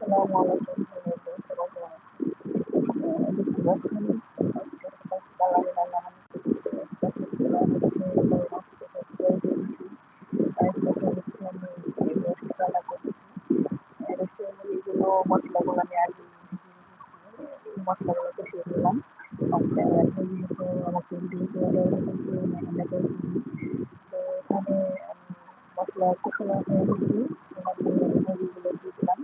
আসসালামু আলাইকুম সবাই কেমন আছেন? দেখতে পাচ্ছেন আশেপাশে বাঙালি রান্না বান্না করতেছে। পাশে চুলা হচ্ছে মাংস কষাই দিয়েছি। আর পাশে হচ্ছে আমি রোস্ট রান্না করতেছি। রোস্টের এগুলো মশলাগুলো আমি আগে ভিজিয়ে রেখেছি। এই মশলাগুলো কষিয়ে নিলাম। যেহেতু আমাকে ভিডিও করে দেওয়া হয়েছে রান্না করতেছি। তো এখানে আমি মশলা কষানো হয়ে গেছে। এখানে মুরগিগুলো দিয়ে দিলাম।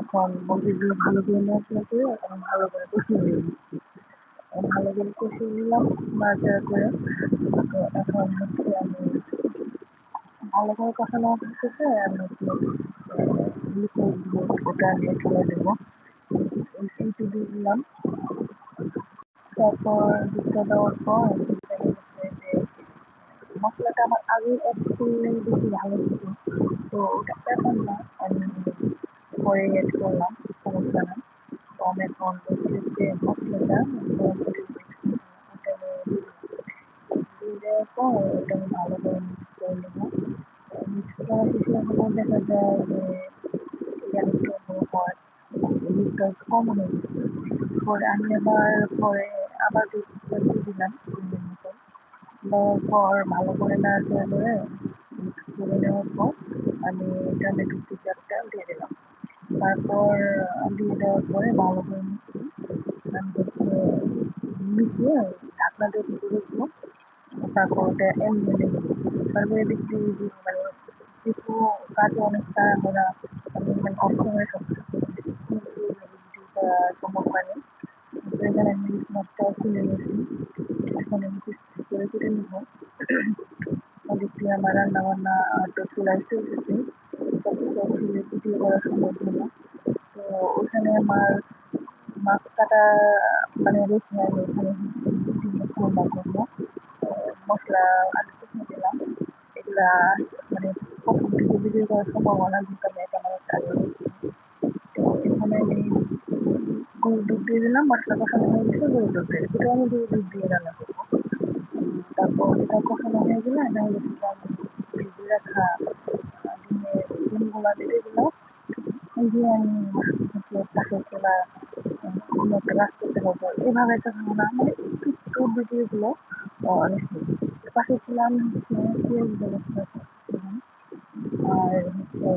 এখন মুরগিগুলো ভালো করে নাড়াচাড়া করে এবং ভালো করে কষিয়ে নিলাম। ভালো করে কষিয়ে নিলাম নাড়াচাড়া করে। তো এখন হচ্ছে আমি ভালো করে কষানো শেষে আমি হচ্ছে লিকুইড দুধ ওটা আমি ঢেলে দেবো। এইটু দিয়ে দিলাম। তারপর দুধটা দেওয়ার পর দেখা গেছে যে মশলাটা আমার আগে একটু বেশি ভালো ছিল। তো ওটা এখন না, আমি পরে এড করলাম, সমস্যা না। তো আমি এখন হচ্ছে যে মশলাটা গরম করে ওটা দিয়ে দেওয়ার পর ওটা আমি ভালো করে মিক্স করে নেবো। মিক্স করা শেষে হলেও দেখা যায় যে ইয়ারটা হয় দুধটা একটু কম হয়ে গেছে। পরে আমি আবার দুধটা দিয়ে দিলাম পরিমাণ মতো। দেওয়ার পর ভালো করে নাড়াচাড়া করে মিক্স করে নেওয়ার পর আমি টমেটো কেচাপটা দিয়ে দিলাম। তারপর দিয়ে দেওয়ার পরে ভালো করে আমি হচ্ছে মিশিয়ে ঢাকনা দিয়ে ঢেকে রাখবো। তারপর ওটা এমনি দেবো। তারপরে দেখছি যে মানে যেহেতু কাজে অনেক তাড়াহুড়া, আমি মানে অফ ক্যামেরায় সবকিছু করতেছি, কিন্তু ভিডিওটা সম্ভব হয়নি। তো এখানে আমি ইলিশ মাছটাও তুলে নিয়েছি। এখন আমি পিস পিস করে কেটে নেবো। দেখছি আমার রান্না বান্না তো চুলায় চলতেছে। সবকিছু আসলে ভিডিও করা সম্ভব হলো। তো ওখানে আমার মাছ কাটা মানে রেখে আমি ওখানে হচ্ছে রান্না করবো। মশলা আলু কষিয়ে দিলাম। এগুলা মানে প্রথম থেকে ভিডিও করার সম্ভাবনা যেহেতু আমি ক্যামেরা চালিয়ে দিচ্ছি। তো এখানে আমি গরুর দুধ দিয়ে দিলাম। মশলা কষানো হয়ে গেছে, গরুর দুধ দিয়ে এটা আমি গরুর দুধ দিয়ে রান্না করবো। তারপর এটা কষানো হয়ে গেলে দেখা গেছে যে আমি ভেজে রাখা ডিমগুলা দিয়ে দিলাম। দিয়ে আমি হচ্ছে পাশের চুলায় কোনো একটা কাজ করতে পারবো। এভাবে একটা ধারণা মানে একটু একটু ভিডিওগুলো নিচ্ছি। পাশের চুলা আমি হচ্ছে পেঁয়াজ ব্যবস্থা করছিলাম। আর হচ্ছে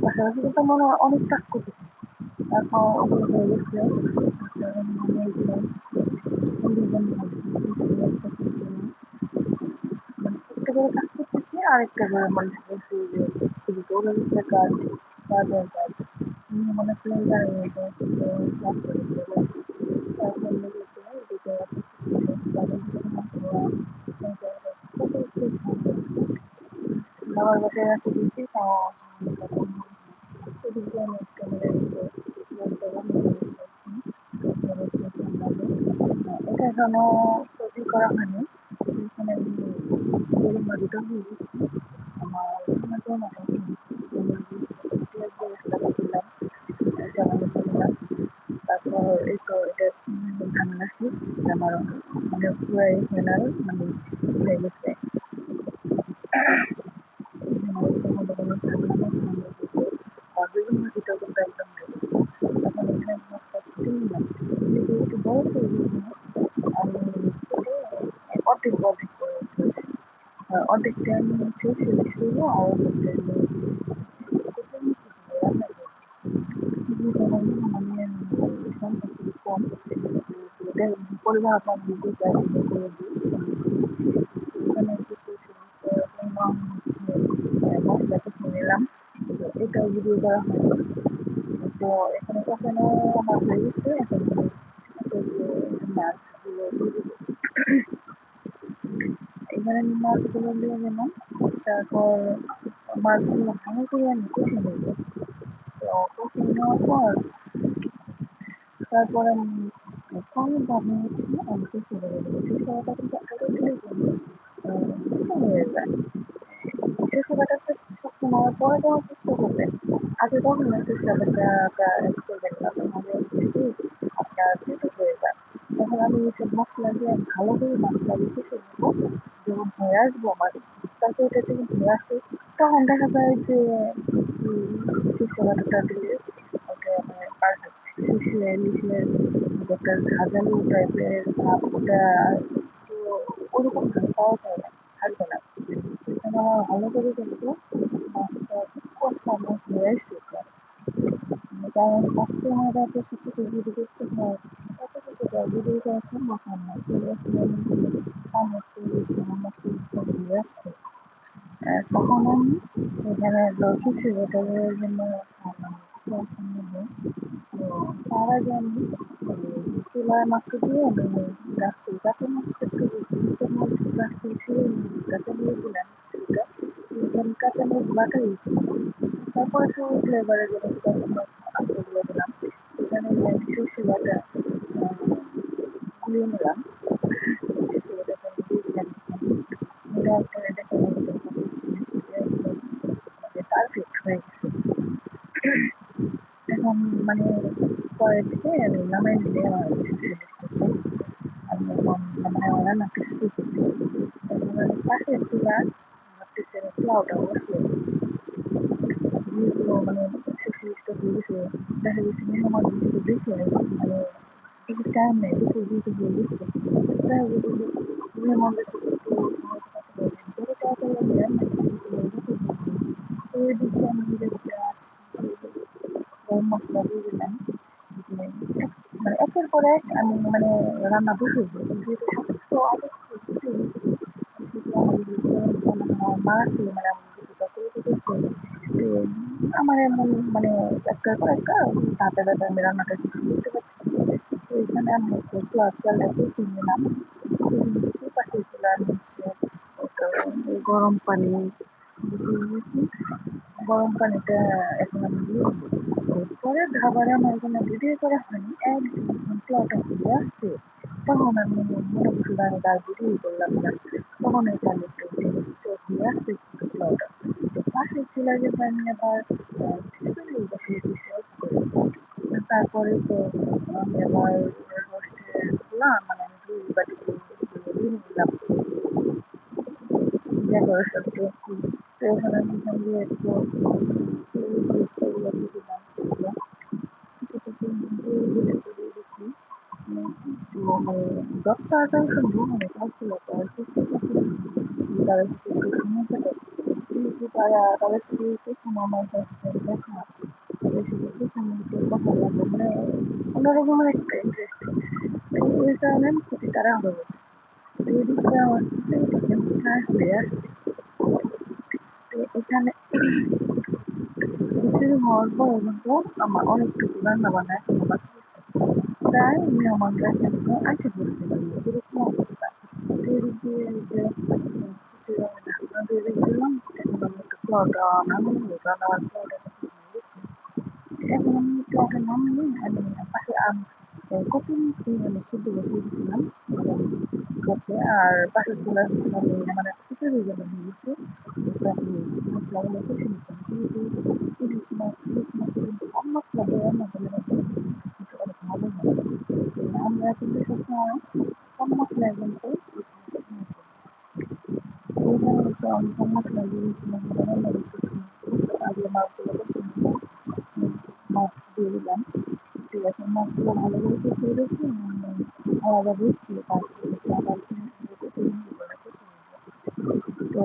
পাশাপাশি কিন্তু মনে হয় অনেক কাজ করতেছি। তারপর ওগুলো হয়ে গেছে। নামিয়ে দিলাম। মানে একটা করে কাজ করতেছি আর একটা করে মানে বলছি যে শুধু দৌড়ানোর কাজ, কাজের কাজ। মনে করেন দাঁড়িয়ে কাজ করে তারপর লেগেছে দুটো বাবার বাসায় আছে দিচ্ছি তাও এদিকে আমি আজকে এটা এখনো তৈরি করা হয়নি। এখানে আমি গরুর মাটিটা হয়ে গেছি। আমার পেঁয়াজ বেরেস্তা দিলাম, সামান্য দিলাম। তারপর এই তো এটা ঝামেলা শেষ। আমার মানে পুরাই ফাইনাল মানে হয়ে গেছে। বেগুন ভাজিটাও কিন্তু একদম ready। এখন এখানে মাছটা কেটে নিলাম। যেহেতু একটু বড় সাইজের মাছ, আমি কেটে অর্ধেক অর্ধেক করে ফেলছি। অর্ধেকটা আমি হচ্ছে শেষ করবো আর অর্ধেকটা আমি কেটে নিচ্ছি রান্না করবো। যেহেতু আমার মানে সংখ্যা খুবই কম, এটা পরিবার আপনার ভিডিওটা করে দিই। এখানে কিছু পরিমাণ হচ্ছে মশলা কষিয়ে নিলাম। তো এটাও ভিডিও করা হয়নি। তো এখানে কষানো আমার হয়ে গেছে। এখন আমি মাছগুলো দিয়ে দেবো। এখানে আমি মাছগুলো দিয়ে দিলাম। তারপর মাছগুলো ভালো করে আমি কষিয়ে নেবো। তো কষিয়ে নেওয়ার পর তারপর আমি কমভাবে হচ্ছে আমি কষিয়ে দেবো। সরিষাটা কিন্তু আগে দিলেই কিন্তু শক্ত হয়ে যায়। সরিষাটা শক্ত হওয়ার পরে দেওয়ার চেষ্টা করবেন। আগে কখনো সরিষাটা অ্যাড করবেন না, তাহলে হচ্ছে কি আপনার তেতো হয়ে যায়। তখন আমি এইসব মশলা দিয়ে ভালো করে মাছটাকে কষে নেবো। যখন হয়ে আসবো আমার তরকারিটা যখন হয়ে আসে তখন দেখা যায় যে সরিষা বাটাটা দিলে ওকে শুষে একটা ঝাঁঝালো টাইপের ভাব ওটা একটু ওরকম ভাবে পাওয়া যায় না, থাকবে না। এখানে আমার ভালো করে কিন্তু মাছটা কষানো হয়েছে প্রায়। কারণ আজকে আমার রাতে সবকিছু যদি করতে হয় এত কিছু তো যদি করা সম্ভব হয় না, তো এখন আমি অনেক করেছি মাছটা দিয়ে আসছে। তখন আমি এখানে শুষে ওটার জন্য নেবো। তো তার আগে আমি চুলায় মাছটা দিয়ে আমি কাঁচা মাছ একটু গাছ থেকে ছিঁড়ে কাঁচা দিয়ে দিলাম কিছুটা, আমি কাঁচা মাছ বাটা দিয়েছিলাম। তারপরে একটু ফ্লেভারের জন্য কাঁচা মাছ আস্তে দিয়ে দিলাম। এখানে আমি সর্ষে বাটা গুলিয়ে নিলাম, সর্ষে বাটাটা আমি দিয়ে দিলাম। দেওয়ার পরে দেখা গেল পারফেক্ট হয়ে গেছে। এখন মানে পরে থেকে আমি নামাই দিলে আমার জিনিসটা শেষ। আমি এখন মানে আমার রান্নাটা শেষে এখন আমি পাশের চুলা ভাবতেছি আমি পোলাওটা বসিয়ে যেহেতু মানে জিনিসটা হয়ে গেছে, দেখা গেছে মেহমান যেহেতু বেশি মানে বেশি টাইম নেই দুপুর যেহেতু হয়ে গেছে, দেখা গেছে যে মেহমানদের সাথে একটু সময় কাটাতে হবে, যত তাড়াতাড়ি আমি রান্না করতে তো এদিকে আমি নিজের পেঁয়াজ গরম মশলা দিয়ে দিলাম। মানে একের পর এক আমি মানে রান্না বসিয়ে দিই, যেহেতু সবকিছু আগে থেকে বসিয়ে দিয়েছি সেহেতু আমার মাছ মানে আমি কিছুটা করে দিতেছি। তো আমার এমন মানে একটার পর একটা ধাপে ধাপে আমি রান্নাটা শেষ করতে পারছি। তো এখানে আমি হচ্ছে পোলাও চালটা কষিয়ে নিলাম, পাশের চুলা আমি হচ্ছে একটা গরম পানি বসিয়ে দিয়েছি। গরম পানিটা এখন আমি দিয়ে দিবো। পরে খাবারে আমার এখানে ভিডিও করা হয়নি, একদম পোলাওটা হয়ে আসছে তখন আমি মনে করছিলাম আমি তার ভিডিও করলাম না, তখন এটা আমি একটু হয়ে আসছে কিন্তু পোলাওটা। তো পাশের চুলায় কিন্তু আমি আবার খিচুড়ি বসিয়ে দিয়েছি অফ করে। তারপরে তো আমি আবার রোস্টের গুলা মানে আমি দুই বাটি দিয়ে নিলাম ডেকোরেশন তো এখানে আমি দিয়ে একটু পেস্টগুলো দিয়ে দিলাম কিছুটা পেস্ট দিয়ে দিচ্ছি। তো মানে যত তাড়াতাড়ি সম্ভব মানে কাজগুলো করার চেষ্টা করছিলাম, তাদের সাথে একটু সময় পেলে যেহেতু তাদের সাথে প্রথম আমার কাছে দেখা, তাদের সাথে প্রথম কথা বলবো মানে অন্যরকমের একটা ইন্টারেস্ট। এই কারণে আমি খুবই তাড়াহুড়ো করছি। তো এদিকে আমার খিচুড়িটা কিন্তু প্রায় হয়ে আসছে। তো এখানে খিচুড়ি হওয়ার পরে কিন্তু আমার অনেকটুকু রান্না বান্না এখনো বাকি আছে, প্রায় মেহমানরা কিন্তু আসে পড়তে পারি এরকম অবস্থা। তো এদিক দিয়ে যে খিচুড়ি আমি ঢাকনা দিয়ে রেখে দিলাম, এখন আমি একটু পোলাওটা নামিয়ে রান্নার পোলাওটা হয়ে গেছে। এখন আমি পোলাওটা নামিয়ে আমি পাশে কচুর মানে সিদ্ধ বসিয়ে দিয়েছিলাম করতে, আর পাশের চুলায় হচ্ছে আমি মানে খিচুড়ির জন্য দিয়ে দিচ্ছি মশলাগুলো কষে নিতাম, যেহেতু ইলিশ মাছে কিন্তু কম মশলা দিয়ে রান্না করলে কিন্তু অনেক ভালো হয়। যে আমরা কিন্তু সবসময় কম মশলায় কিন্তু ইলিশ মাছ রান্না করি। এইখানে হচ্ছে আমি কম মশলা দিয়ে ইলিশ মাছগুলো রান্না করতেছি। আগে মাছগুলো কষে নিলাম, মাছ দিয়ে দিলাম, ঠিক আছে মাছগুলো ভালো করে কষিয়ে রেখে আলাদা বসিয়ে তারপরে হচ্ছে আবার কষিয়ে নিব। তো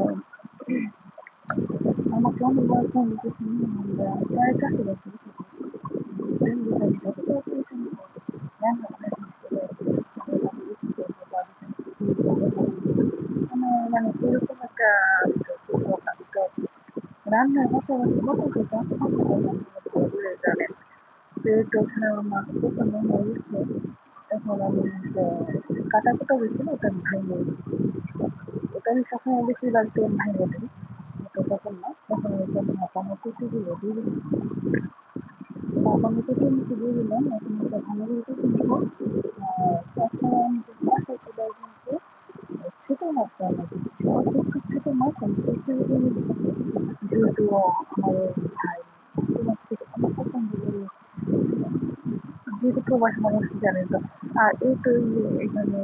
আমাকে অনেকবার ফোন দিতেছেন, প্রায় কাছাকাছি এসে পড়ছি। যত তাড়াতাড়ি সম্ভব রান্নাবান্না শেষ করে আমি রিসিভ করবো তাদের সাথে আমার মানে এরকম একটা চিন্তাভাবনা। তো রান্নার পাশাপাশি কত কি কাজ থাকে আপনারা ভালো করে জানেন। তো এই তো ওখানে আমার মাছ কষানো হয়ে গেছে, এখন আমি কাটা কুটা হয়েছিল ওটা আমি ভেঙে দিচ্ছি। ওটা আমি সবসময় বেশিরভাগ তেল ভেঙে দিই, ওটা তখন না তখন আমি ভাপানো কুচিগুলো দিয়ে দিলাম, ভাপানো কুচিগুলো দিয়ে দিলাম। এখন এটা ভালো করে কষে নেবো। আর তাছাড়া আমি পাশের চুলায় কিন্তু ছোট মাছ রান্না করছি, অল্প একটু ছোট মাছ আমি চচ্চড়ি করে দিচ্ছি, যেহেতু আমার ভাই ছোট মাছ খেতে অনেক পছন্দ করে, যেহেতু প্রবাসী মানুষ জানেন তো। আর এই তো এখানে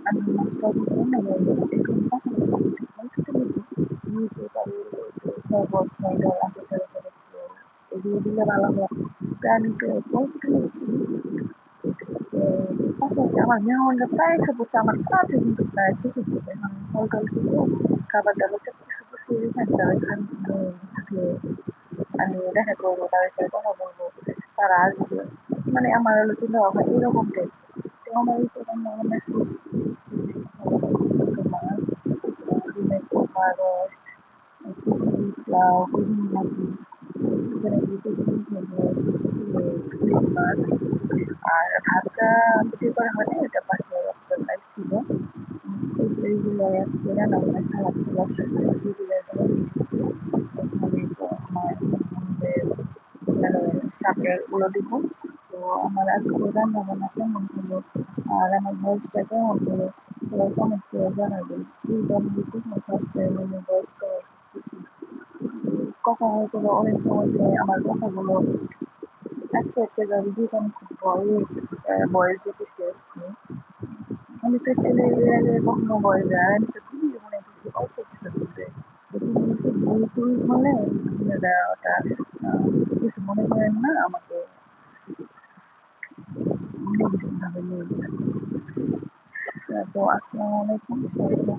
আমি মাছটা কিন্তু রান্না করবো এখন পাশাপাশি একটু যেহেতু তাদের শরবত ময়দা আছে ছেড়ে ছেড়ে দিয়ে দিলে ভালো হয়। আমি তো পড়তে হচ্ছি। তো পাশাপাশি আমার মেহমানরা প্রায় এসে পড়ছে, আমার কাজও কিন্তু প্রায় শেষের দিকে। এখন সকাল থেকে খাবার-দাবার সবকিছু গুছিয়ে রেখে আমি সাথে আমি দেখা করবো, তাদের সাথে কথা বলবো, তারা আসবে। মানে আমার হলো চিন্তা ভাবনা এরকম টাইপ। তো আমার এই রান্না বান্না শেষ, মাছ, ডিমের পোকা, রোস্ট, খিচুড়ি, পোলাও, বেগুন ভাজি, এখানে পেঁয়াজ ইলিশ মাছ। আর ভাতটা যদি করা হয়নি, এটা পাশে রাস্তায় ছিল। এইগুলো আজকে রান্না বান্না সালাদ টালাদ এগুলো ওখানে তো আমার সাপেগুলো দিব। তো আমার আজকে রান্না বান্না কেমন হলো আর আমার ভয়েসটা কেমন হলো সবাই কমেন্ট করে জানাবেন। কিন্তু আমি ফার্স্ট টাইম আমি ভয়েস কল করতেছি। কথা হয়তো বা অনেক সময়তে আমার কথাগুলো আস্তে আস্তে যাবে, যেহেতু আমি খুব ভয়ে ভয়েস দিতেছি আজকে। আমি তো ছেলে এর আগে কখনো ভয়েস দেয়, আমি তো ভিডিও বানাইতেছি অল্প কিছু দিতে। তো তুমি হচ্ছে ভুল টুল হলে আপনারা ওটা কিছু মনে করেন না, আমাকে নেগেটিভ ভাবে নিয়ে নেবেন। তো আসসালামু আলাইকুম সবাইকে।